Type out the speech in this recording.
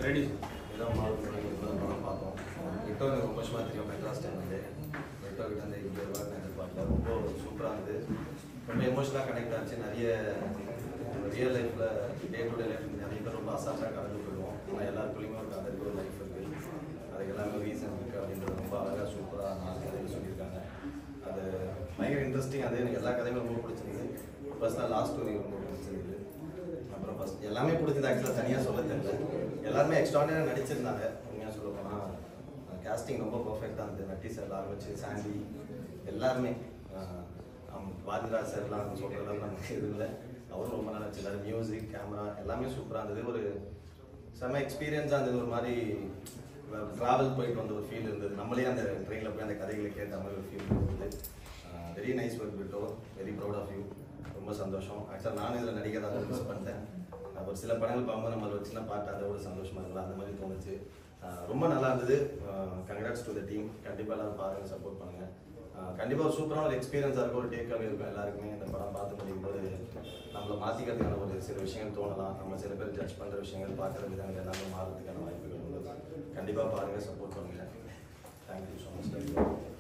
Ready இதான் படம் பார்த்தோம். விட்டோ எனக்கு ரொம்ப வருஷமாக தெரியும். மெட்ராஸ் டைம் வந்து விட்டோ கிட்ட அந்த இப்படி வருவாங்க எதிர்பார்க்கல. ரொம்ப சூப்பராக இருந்தது. ரொம்ப எமோஷனலாக கனெக்ட் ஆச்சு. நிறைய ரியல் லைஃப்பில் டே டு டே லைஃப் நிறைய பேர் ரொம்ப அசால்ட்டாக கடந்து போயிடுவோம். ஆனால் எல்லாருக்குள்ளேயுமே ஒரு கதைக்கு ஒரு லைஃப் இருக்குது. அதுக்கு எல்லாமே ரீசன் இருக்குது அப்படின்றது ரொம்ப அழகாக சூப்பராக நாலு கதைகள் சொல்லியிருக்காங்க. அது பயங்கர இன்ட்ரெஸ்டிங். அது எனக்கு எல்லா கதையுமே ரொம்ப பிடிச்சிருந்தது. பர்சனலாக லாஸ்ட் ஸ்டோரி ரொம்ப பிடிச்சிருந்தது. அப்புறம் ஃபஸ்ட் எல்லாமே பிடிச்சது. ஆக்சுவலாக தனியாக சொல்ல தெரியல. எல்லாருமே எக்ஸ்ட்ராடினரியாக நடிச்சிருந்தாங்க. உண்மையாக சொல்ல போனால் கேஸ்டிங் ரொம்ப பர்ஃபெக்டாக இருந்தது. நட்டி சார் ஆரம்பிச்சு சாண்டி எல்லாருமே வாதிராஜ் சார்லாம் சொல்கிறதெல்லாம் நமக்கு இது இல்லை. அவரும் ரொம்ப நல்லா நடிச்சிருந்தாரு. மியூசிக், கேமரா எல்லாமே சூப்பராக இருந்தது. ஒரு செம்ம எக்ஸ்பீரியன்ஸாக இருந்தது. ஒரு மாதிரி ட்ராவல் போயிட்டு வந்த ஒரு ஃபீல் இருந்தது. நம்மளே அந்த ட்ரெயினில் போய் அந்த கதைகளை கேட்ட மாதிரி ஒரு ஃபீல் இருந்தது. வெரி நைஸ் ஒர்க் விட்டோ. Very proud of you. ரொம்ப சந்தோஷம். ஆக்சுவலாக நானும் இதில் நடிக்கிறதாக மிஸ் பண்ணிட்டேன். ஒரு சில படங்கள் பார்க்கும்போது நம்ம ஒரு சின்ன பாட்டு அதை விட சந்தோஷமாக இருக்கலாம். அந்த மாதிரி தோணுச்சு. ரொம்ப நல்லா இருந்தது. Congrats to the team. கண்டிப்பாக எல்லாரும் பாருங்கள், சப்போர்ட் பண்ணுங்கள். கண்டிப்பாக ஒரு சூப்பரான ஒரு எக்ஸ்பீரியன்ஸாக இருக்கும். ஒரு டேக்காகவே இருக்கும் எல்லாருக்குமே. இந்த படம் பார்த்து முடியும்போது நம்மளை மாற்றிக்கிறதுக்கான ஒரு சில விஷயங்கள் தோணலாம். நம்ம சில பேர் ஜட்ஜ் பண்ணுற விஷயங்கள், பார்க்குற விதங்கள் எல்லாமே மாறதுக்கான வாய்ப்புகள் உள்ளது. கண்டிப்பாக பாருங்கள், சப்போர்ட் பண்ணுங்கள். Thank you so much.